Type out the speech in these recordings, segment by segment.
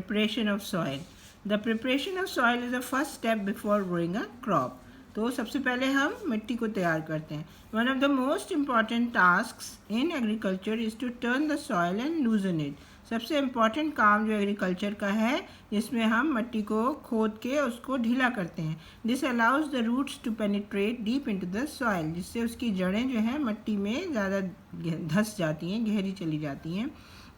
Preparation of soil. The preparation of soil is the first step before growing a crop. तो सबसे पहले हम मिट्टी को तैयार करते हैं. One of the most important tasks in agriculture is to turn the soil and loosen it. सबसे इम्पॉर्टेंट काम जो एग्रीकल्चर का है जिसमें हम मिट्टी को खोद के उसको ढीला करते हैं. This allows the roots to penetrate deep into the soil, जिससे उसकी जड़ें जो हैं मिट्टी में ज़्यादा धंस जाती हैं, गहरी चली जाती हैं.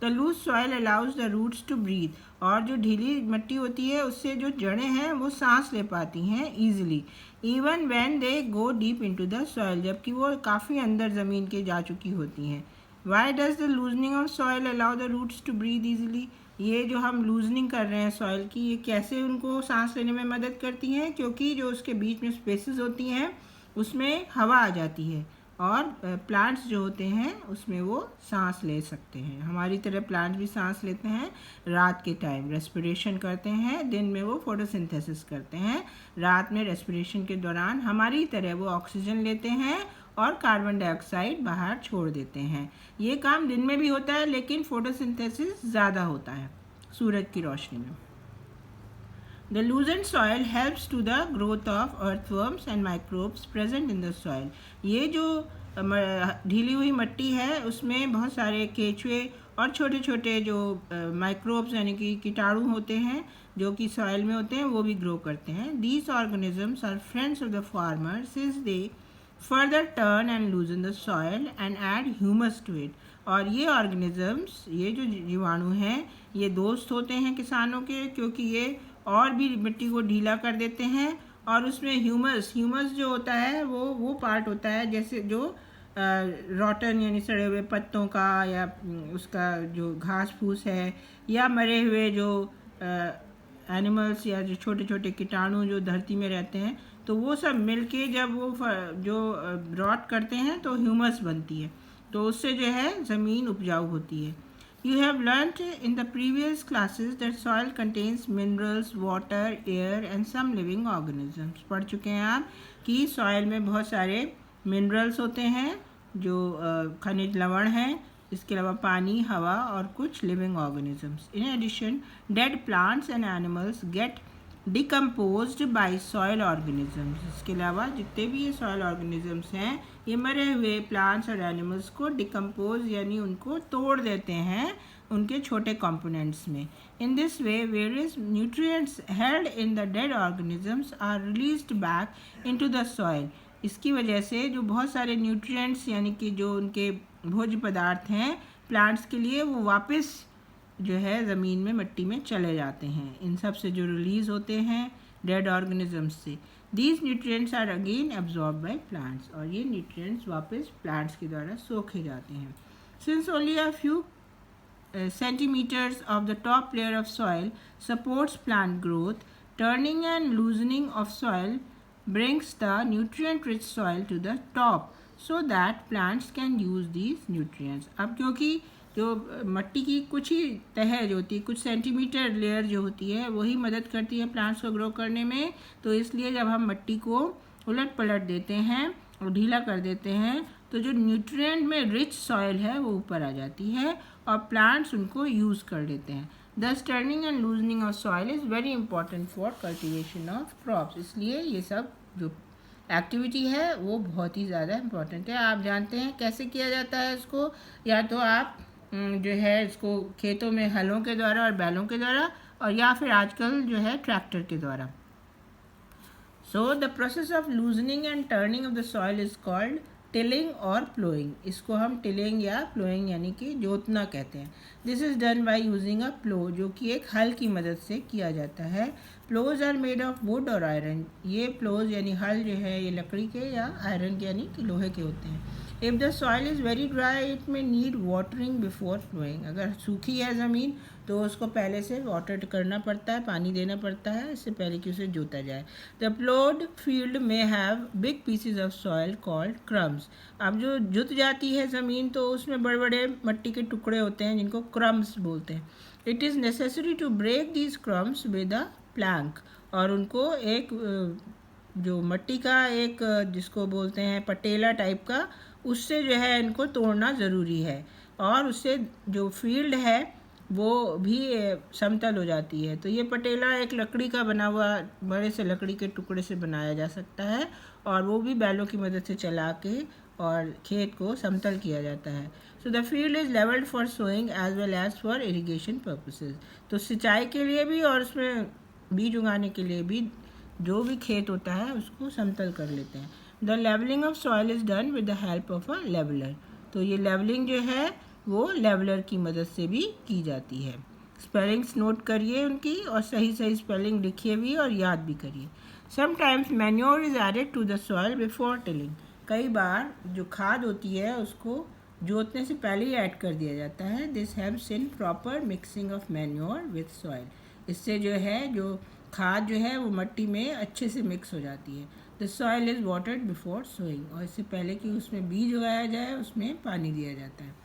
The loose soil allows the roots to breathe, और जो ढीली मिट्टी होती है उससे जो जड़ें हैं वो सांस ले पाती हैं easily, even when they go deep into the soil, जबकि वो काफ़ी अंदर ज़मीन के जा चुकी होती हैं. Why does the loosening of soil allow the roots to breathe easily? ये जो हम लूजनिंग कर रहे हैं सॉइल की, ये कैसे उनको सांस लेने में मदद करती हैं? क्योंकि जो उसके बीच में स्पेसेस होती हैं उसमें हवा आ जाती है और प्लांट्स जो होते हैं उसमें वो सांस ले सकते हैं. हमारी तरह प्लांट्स भी सांस लेते हैं रात के टाइम, रेस्पिरेशन करते हैं. दिन में वो फोटोसिंथेसिस करते हैं, रात में रेस्पिरेशन के दौरान हमारी तरह वो ऑक्सीजन लेते हैं और कार्बन डाइऑक्साइड बाहर छोड़ देते हैं. ये काम दिन में भी होता है लेकिन फोटोसिंथेसिस ज़्यादा होता है सूरज की रोशनी में. The loosened soil helps to the growth of earthworms and microbes present in the soil. ये जो ढीली हुई मिट्टी है उसमें बहुत सारे केचुए और छोटे छोटे जो माइक्रोब्स यानी कि कीटाणु होते हैं जो कि सॉइल में होते हैं वो भी ग्रो करते हैं. These organisms are friends of the farmer since they further turn and loosen the soil and add humus to it. और ये ऑर्गेनिजम्स, ये जो जीवाणु हैं, ये दोस्त होते हैं किसानों के, क्योंकि ये और भी मिट्टी को ढीला कर देते हैं और उसमें ह्यूमस जो होता है वो पार्ट होता है जैसे जो रॉटन यानी सड़े हुए पत्तों का या उसका जो घास फूस है या मरे हुए जो एनिमल्स या जो छोटे छोटे कीटाणु जो धरती में रहते हैं, तो वो सब मिलके जब वो जो रॉट करते हैं तो ह्यूमस बनती है, तो उससे जो है ज़मीन उपजाऊ होती है. You have learnt in the previous classes that soil contains minerals, water, air and some living organisms. पढ़ चुके हैं आप कि सॉइल में बहुत सारे मिनरल्स होते हैं जो खनिज लवण हैं, इसके अलावा पानी, हवा और कुछ living organisms. In addition dead plants and animals get decomposed by soil organisms. इसके अलावा जितने भी ये सॉइल ऑर्गेनिजम्स हैं ये मरे हुए प्लांट्स और एनिमल्स को डिकम्पोज यानी उनको तोड़ देते हैं उनके छोटे कंपोनेंट्स में. In this way various nutrients held in the dead organisms are released back into the soil. इसकी वजह से जो बहुत सारे न्यूट्रिएंट्स यानी कि जो उनके भोज्य पदार्थ हैं प्लांट्स के लिए वो वापस जो है ज़मीन में मिट्टी में चले जाते हैं, इन सब से जो रिलीज़ होते हैं डेड ऑर्गेनिजम्स से. These nutrients are again absorb by plants, और ये न्यूट्रिएंट्स वापस प्लांट्स के द्वारा सोखे जाते हैं. Since only a few centimeters of the top layer of soil supports plant growth, turning and loosening of soil brings the nutrient rich soil to the top so that plants can use these nutrients. अब क्योंकि जो मिट्टी की कुछ ही तह जो होती है, कुछ सेंटीमीटर लेयर जो होती है वही मदद करती है प्लांट्स को ग्रो करने में, तो इसलिए जब हम मिट्टी को उलट पलट देते हैं और ढीला कर देते हैं तो जो न्यूट्रिएंट में रिच सॉइल है वो ऊपर आ जाती है और प्लांट्स उनको यूज़ कर लेते हैं. दस turning and loosening of soil is very important for cultivation of crops. इसलिए ये सब जो एक्टिविटी है वो बहुत ही ज़्यादा इम्पॉर्टेंट है. आप जानते हैं कैसे किया जाता है इसको, या तो आप जो है इसको खेतों में हलों के द्वारा और बैलों के द्वारा, और या फिर आजकल जो है ट्रैक्टर के द्वारा. So the process of loosening and turning of the soil is called tilling और प्लोइंग. इसको हम टिलिंग या प्लोइंग यानी कि जोतना कहते हैं. This is done by using a plough, जो कि एक हल की मदद से किया जाता है. प्लोज आर मेड ऑफ वुड और आयरन. ये प्लोज यानी हल जो है ये लकड़ी के या आयरन के यानी कि लोहे के होते हैं. If the soil is very dry it में नीड वाटरिंग बिफोर प्लोइंग. अगर सूखी है ज़मीन तो उसको पहले से वाटर करना पड़ता है, पानी देना पड़ता है इससे पहले कि उसे जोता जाए. द प्लोड फील्ड में have big pieces of soil called crumbs. अब जो जुत जाती है ज़मीन तो उसमें बड़े बड़े मिट्टी के टुकड़े होते हैं जिनको क्रम्स बोलते हैं. It is necessary to break these crumbs with a plank. और उनको एक जो मिट्टी का एक जिसको बोलते हैं पटेला टाइप का, उससे जो है इनको तोड़ना ज़रूरी है. और उससे जो फील्ड है वो भी समतल हो जाती है। तो ये पटेला एक लकड़ी का बना हुआ बड़े से लकड़ी के टुकड़े से बनाया जा सकता है और वो भी बैलों की मदद से चला के और खेत को समतल किया जाता है। So the field is levelled for sowing as well as for irrigation purposes. तो सिंचाई के लिए भी और उसमें बीज उगाने के लिए भी जो भी खेत होता है उसको समतल कर लेते हैं। The levelling of soil is done with the help of a leveller. तो ये लेवलिंग जो है वो लेवलर की मदद से भी की जाती है। स्पेलिंग्स नोट करिए उनकी और सही सही स्पेलिंग लिखिए भी और याद भी करिए। Sometimes manure is added to the soil before tilling. कई बार जो खाद होती है उसको जोतने से पहले ही ऐड कर दिया जाता है। This helps in proper mixing of manure with soil. इससे जो है जो खाद जो है वो मिट्टी में अच्छे से मिक्स हो जाती है। The soil is watered before sowing. और इससे पहले कि उसमें बीज उगाया जाए उसमें पानी दिया जाता है।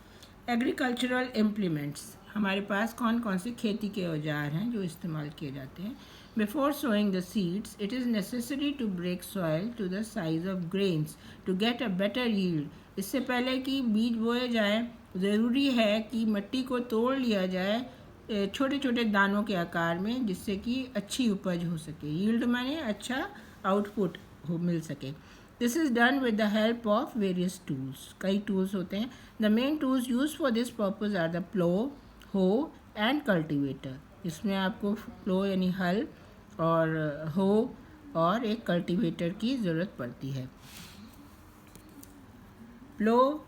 एग्रीकल्चरल इम्प्लीमेंट्स, हमारे पास कौन कौन से खेती के औजार हैं जो इस्तेमाल किए जाते हैं। Before sowing the seeds it is necessary to break soil to the size of grains to get a better yield. इससे पहले कि बीज बोए जाए ज़रूरी है कि मिट्टी को तोड़ लिया जाए छोटे छोटे दानों के आकार में, जिससे कि अच्छी उपज हो सके। यील्ड माने अच्छा आउटपुट हो मिल सके। This is done with the help of various tools. कई टूल्स होते हैं। The main tools use for this purpose are the plough, hoe and cultivator. इसमें आपको प्लो यानी हल और हो और एक कल्टिवेटर की ज़रूरत पड़ती है। प्लो,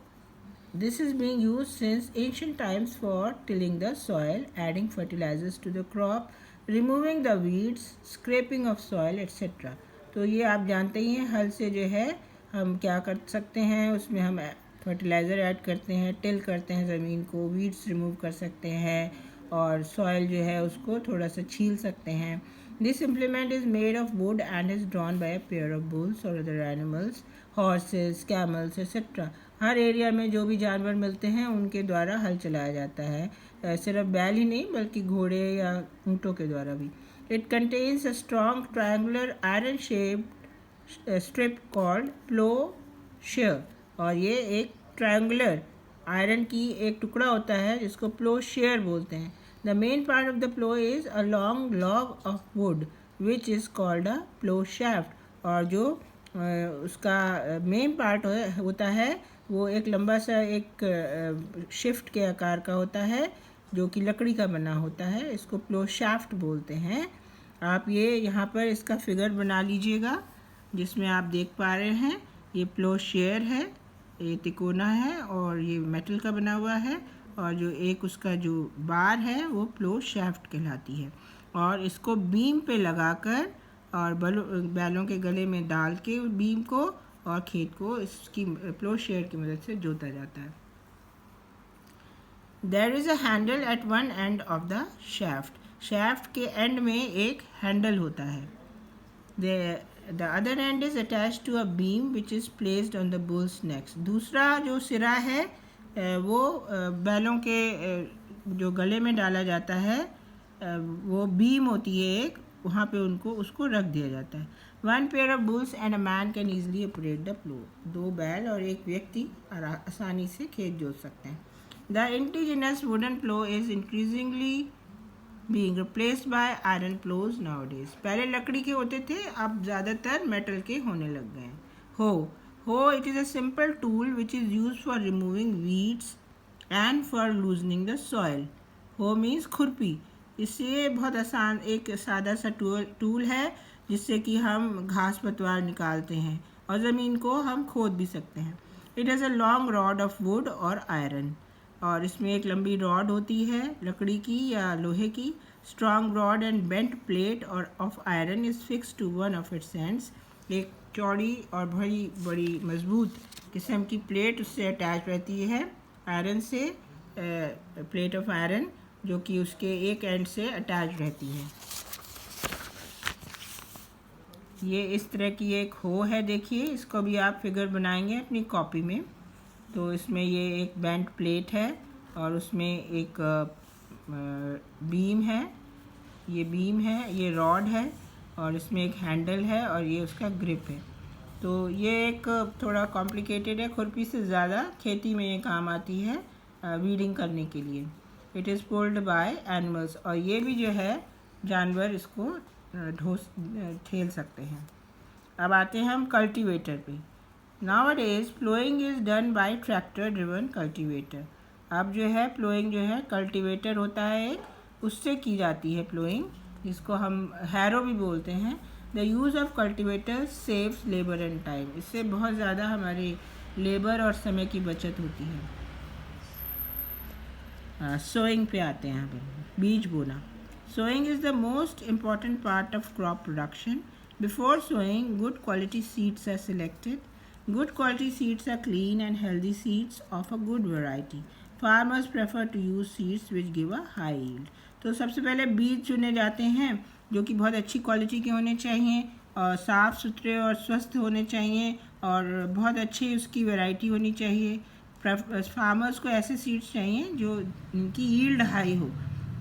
this is being used since ancient times for tilling the soil, adding fertilizers to the crop, removing the weeds, scraping of soil, etc. तो ये आप जानते ही हैं, हल से जो है हम क्या कर सकते हैं, उसमें हम फर्टिलाइज़र ऐड करते हैं, टिल करते हैं ज़मीन को, वीड्स रिमूव कर सकते हैं और सॉइल जो है उसको थोड़ा सा छील सकते हैं। This implement is made of wood and is drawn by a pair of bulls और other animals, horses, camels etcetera. हर एरिया में जो भी जानवर मिलते हैं उनके द्वारा हल चलाया जाता है, सिर्फ बैल ही नहीं बल्कि घोड़े या ऊँटों के द्वारा भी। It contains a strong triangular iron shaped strip called plough share. और ये एक ट्रायंगुलर आयरन की एक टुकड़ा होता है जिसको प्लो शेयर बोलते हैं। The main part of the plough is a long log of wood which is called a plough shaft. और जो उसका मेन पार्ट होता है वो एक लंबा सा एक शिफ्ट के आकार का होता है जो कि लकड़ी का बना होता है। इसको प्लो शाफ्ट बोलते हैं। आप ये यहाँ पर इसका फिगर बना लीजिएगा जिसमें आप देख पा रहे हैं। ये प्लो शेयर है, ये तिकोना है और ये मेटल का बना हुआ है और जो एक उसका जो बार है वो प्लो शाफ्ट कहलाती है। और इसको बीम पे लगाकर और बैलों के गले में डाल के बीम को और खेत को इसकी प्लो शेयर की मदद से जोता जाता है। There is a handle at one end of the shaft. Shaft के एंड में एक हैंडल होता है। The other end is attached to a beam which is placed on the bull's necks. दूसरा जो सिरा है वो बैलों के जो गले में डाला जाता है वो बीम होती है एक, वहाँ पे उसको रख दिया जाता है। One pair of bulls and a man can easily operate the plough. दो बैल और एक व्यक्ति आसानी से खेत जोत सकते हैं। The indigenous wooden plough is increasingly being replaced by iron plows nowadays. पहले लकड़ी के होते थे, अब ज़्यादातर मेटल के होने लग गए हैं। हो it is a simple tool which is used for removing weeds and for loosening the soil. हो means खुरपी। इससे बहुत आसान एक सादा सा टूल है जिससे कि हम घास पतवार निकालते हैं और ज़मीन को हम खोद भी सकते हैं। It has a long rod of wood और iron. और इसमें एक लंबी रॉड होती है लकड़ी की या लोहे की। Strong rod and bent plate और of iron is fix to one of its ends. एक चौड़ी और बड़ी बड़ी मजबूत किस्म की प्लेट उससे अटैच रहती है आयरन से, प्लेट ऑफ आयरन जो कि उसके एक एंड से अटैच रहती है। ये इस तरह की एक हो है, देखिए इसको भी आप फिगर बनाएंगे अपनी कॉपी में। तो इसमें ये एक बेंट प्लेट है और उसमें एक बीम है, ये बीम है, ये रॉड है और इसमें एक हैंडल है और ये उसका ग्रिप है। तो ये एक थोड़ा कॉम्प्लिकेटेड है, खुरपी से ज़्यादा खेती में ये काम आती है वीडिंग करने के लिए। It is pulled by animals, और ये भी जो है जानवर इसको ठेल सकते हैं। अब आते हैं हम कल्टीवेटर पे। Nowadays ploughing is done bye tractor driven cultivator. अब जो है प्लोइंग जो है कल्टीवेटर होता है एक, उससे की जाती है प्लोइंग, जिसको हम हैरो भी बोलते हैं। The use of cultivator saves labour and time. इससे बहुत ज़्यादा हमारे लेबर और समय की बचत होती है। सोइंग पे आते हैं यहाँ पर, बीज बोना। Sowing is the most important part of crop production. Before sowing, good quality seeds are selected. Good quality seeds are clean and healthy seeds of a good variety. Farmers prefer to use seeds which give a high yield. तो सबसे पहले बीज चुने जाते हैं जो कि बहुत अच्छी क्वालिटी के होने चाहिए और साफ़ सुथरे और स्वस्थ होने चाहिए और बहुत अच्छी उसकी वैरायटी होनी चाहिए। फार्मर्स को ऐसे सीड्स चाहिए जो इनकी यील्ड हाई हो,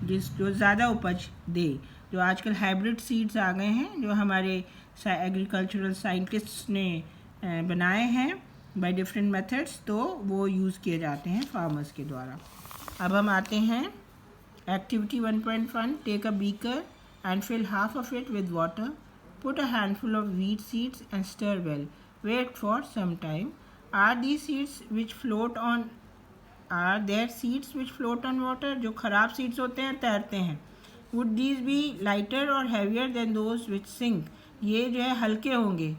जो ज़्यादा उपज दे। जो आजकल हाइब्रिड सीड्स आ गए हैं जो हमारे एग्रीकल्चरल साइंटिस्ट्स ने बनाए हैं बाय डिफरेंट मेथड्स, तो वो यूज़ किए जाते हैं फार्मर्स के द्वारा। अब हम आते हैं activity 1.1। Take a beaker and fill half of it with water, put a handful of wheat seeds and stir well, wait for some time. Are these seeds which float on are there seeds which float on water. जो ख़राब seeds होते हैं तैरते हैं। Would these be lighter और heavier than those which sink. ये जो है हल्के होंगे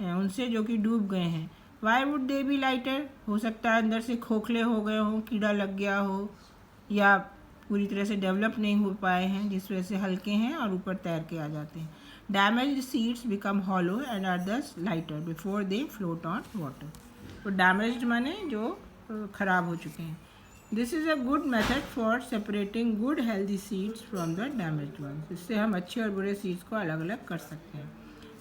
उनसे जो कि डूब गए हैं। Why would they B lighter. हो सकता है अंदर से खोखले हो गए हों, कीड़ा लग गया हो, या पूरी तरह से डेवलप नहीं हो पाए हैं जिस वजह से हल्के हैं और ऊपर तैर के आ जाते हैं। Damaged seeds become hollow and are thus lighter before they float on water. तो डैमेज्ड माने जो ख़राब हो चुके हैं। This is a good method for separating good healthy seeds from the damaged ones. इससे हम अच्छे और बुरे सीड्स को अलग अलग कर सकते हैं।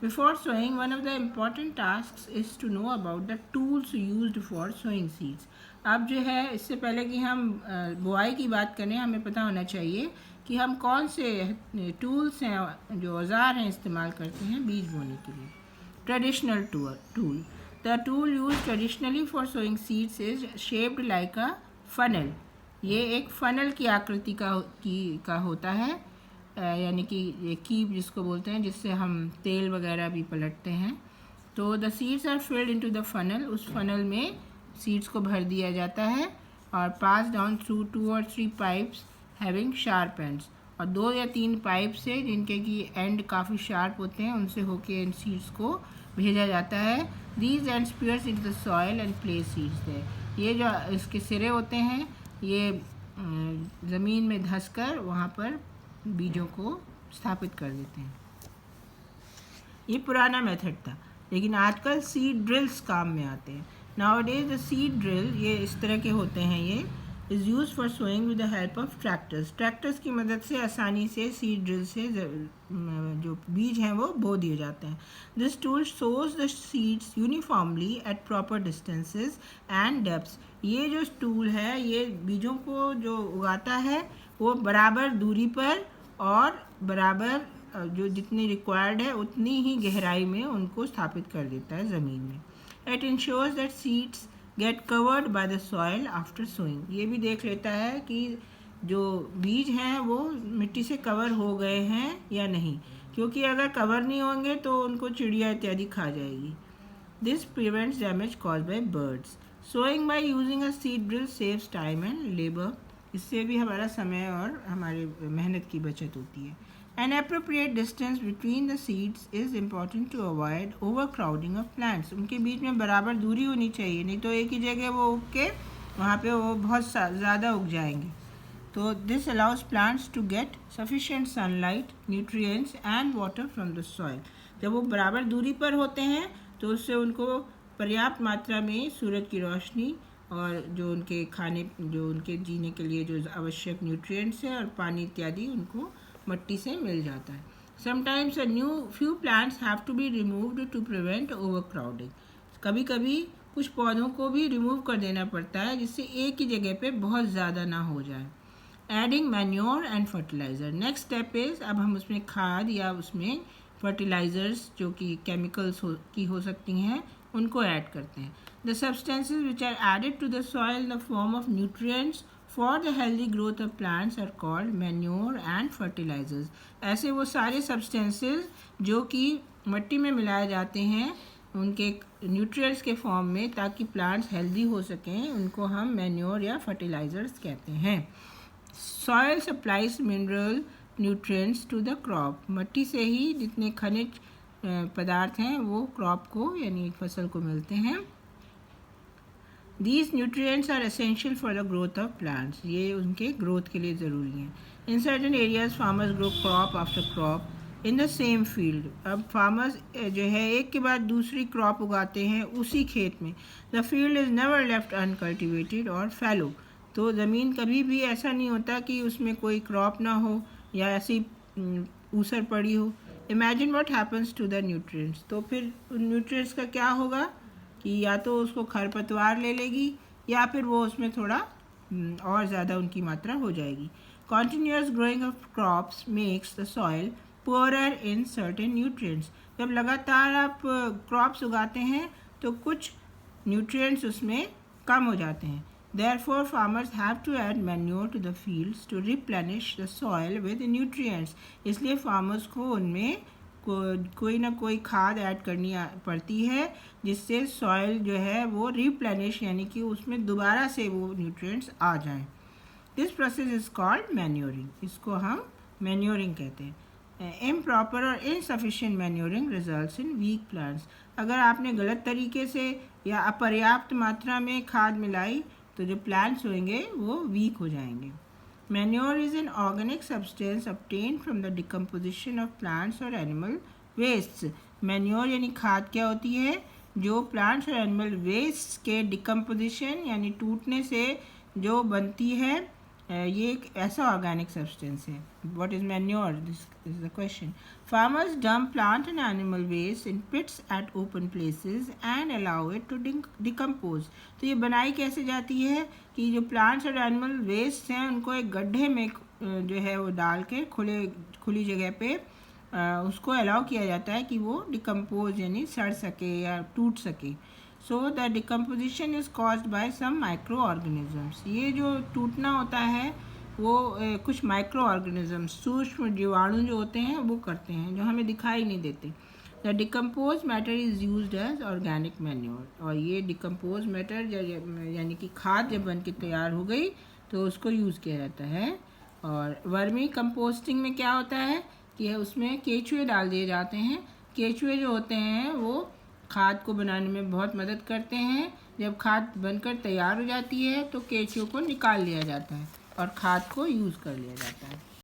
Before sowing, one of the important task is to know about the tools used for sowing seeds. अब जो है इससे पहले कि हम बुआई की बात करें, हमें पता होना चाहिए कि हम कौन से टूल्स हैं, जो औजार हैं, इस्तेमाल करते हैं बीज बोने के लिए। Traditional tool. The tool used traditionally for sowing seeds is shaped like a funnel. ये एक फनल की आकृति का होता है, यानी कि ये कीप जिसको बोलते हैं, जिससे हम तेल वगैरह भी पलटते हैं। तो the seeds are filled into the funnel. उस फनल में सीड्स को भर दिया जाता है और pass down through 2 or 3 pipes having sharp ends. और 2 या 3 पाइप से जिनके कि एंड काफ़ी शार्प होते हैं उनसे होके इन सीड्स को भेजा जाता है। These ends pierce into the soil and place seeds there. ये जो इसके सिरे होते हैं ये ज़मीन में धंसकर वहाँ पर बीजों को स्थापित कर देते हैं। ये पुराना मेथड था, लेकिन आजकल सीड ड्रिल्स काम में आते हैं। Nowadays the seed drill, ये इस तरह के होते हैं, ये is use for sowing with the help of tractors. Tractors की मदद से आसानी से सीड ड्रिल से जो बीज हैं वो बो दिए जाते हैं। This tool shows the seeds uniformly eight proper distances and depths. ये जो टूल है ये बीजों को जो उगाता है वो बराबर दूरी पर और बराबर जो जितनी रिक्वायर्ड है उतनी ही गहराई में उनको स्थापित कर देता है ज़मीन में। It ensures that seeds get covered by the soil after sowing. ये भी देख लेता है कि जो बीज हैं वो मिट्टी से कवर हो गए हैं या नहीं, क्योंकि अगर कवर नहीं होंगे तो उनको चिड़िया इत्यादि खा जाएगी। This prevents damage cause by birds. Sowing by using a seed drill saves time and labour. इससे भी हमारा समय और हमारे मेहनत की बचत होती है। An appropriate distance between the seeds is important to avoid overcrowding of plants. उनके बीच में बराबर दूरी होनी चाहिए, नहीं तो एक ही जगह वो उग के वहाँ पे वो बहुत ज़्यादा उग जाएंगे। तो this allows plants to get sufficient sunlight, nutrients and water from the soil. जब वो बराबर दूरी पर होते हैं तो उससे उनको पर्याप्त मात्रा में सूरज की रोशनी और जो उनके खाने, जो उनके जीने के लिए जो आवश्यक न्यूट्रिएंट्स है और पानी इत्यादि उनको मट्टी से मिल जाता है। Sometimes a few plants have to be removed to prevent overcrowding. कभी कभी कुछ पौधों को भी रिमूव कर देना पड़ता है जिससे एक ही जगह पे बहुत ज़्यादा ना हो जाए। Adding manure and fertiliser. Next step is, अब हम उसमें खाद या उसमें फर्टिलाइज़र्स जो कि केमिकल्स की हो सकती हैं उनको ऐड करते हैं। The substances which are added to the soil in the form of nutrients for the healthy growth of plants are called manure and fertilisers. ऐसे वो सारे सब्सटेंसेस जो कि मिट्टी में मिलाए जाते हैं उनके न्यूट्रिएंट्स के फॉर्म में, ताकि प्लांट्स हेल्दी हो सकें, उनको हम मैन्योर या फर्टिलाइजर्स कहते हैं। Soil supplies mineral nutrients to the crop. मिट्टी से ही जितने खनिज पदार्थ हैं वो क्रॉप को यानी फसल को मिलते हैं। These nutrients are essential for the growth of plants. ये उनके ग्रोथ के लिए ज़रूरी हैं। In certain areas farmers grow crop after crop in the same field. अब farmers जो है एक के बाद दूसरी क्रॉप उगाते हैं उसी खेत में। The field is never left uncultivated or fallow. तो ज़मीन कभी भी ऐसा नहीं होता कि उसमें कोई क्रॉप ना हो या ऐसी ऊसर पड़ी हो। Imagine what happens to the nutrients. तो फिर उन न्यूट्रिएंट्स का क्या होगा कि या तो उसको खरपतवार ले लेगी या फिर वो उसमें थोड़ा और ज़्यादा उनकी मात्रा हो जाएगी। Continuous growing of crops makes the soil poorer in certain nutrients. जब लगातार आप क्रॉप्स उगाते हैं तो कुछ न्यूट्रिएंट्स उसमें कम हो जाते हैं। Therefore, farmers have to add manure to the fields to replenish the soil with nutrients. इसलिए farmers को उनमें कोई ना कोई खाद ऐड करनी पड़ती है जिससे सॉइल जो है वो रिप्लेनिश यानी कि उसमें दोबारा से वो न्यूट्रिएंट्स आ जाएं। This process is called manuring. इसको हम मैन्योरिंग कहते हैं। इम्प्रॉपर और insufficient manuring results in weak plants. अगर आपने गलत तरीके से या अपर्याप्त मात्रा में खाद मिलाई तो जो प्लांट्स होंगे वो वीक हो जाएंगे। Manure is an organic substance obtained from the decomposition of plants or animal wastes. Manure यानी खाद क्या होती है? जो plants और animal wastes के decomposition यानी टूटने से जो बनती है, ये एक ऐसा ऑर्गेनिक सब्सटेंस है। What is manure? This is the question. Farmers dump plant and animal waste in pits at open places and allow it to decompose. तो ये बनाई कैसे जाती है कि जो प्लांट्स और एनिमल वेस्ट हैं उनको एक गड्ढे में जो है वो डाल के खुली जगह पे उसको अलाउ किया जाता है कि वो डिकम्पोज यानी सड़ सके या टूट सके। So the decomposition is caused by some micro organisms. ये जो टूटना होता है वो कुछ माइक्रो ऑर्गेनिजम्स सूक्ष्म जीवाणु जो होते हैं वो करते हैं, जो हमें दिखाई नहीं देते। The decompose matter is used as organic manure. और ये डिकम्पोज मैटर यानी कि खाद जब बन के तैयार हो गई तो उसको यूज़ किया जाता है। और वर्मी कंपोस्टिंग में क्या होता है कि उसमें केचुए डाल दिए जाते हैं। केचुए जो होते हैं वो खाद को बनाने में बहुत मदद करते हैं। जब खाद बनकर तैयार हो जाती है तो केचुओं को निकाल लिया जाता है और खाद को यूज़ कर लिया जाता है।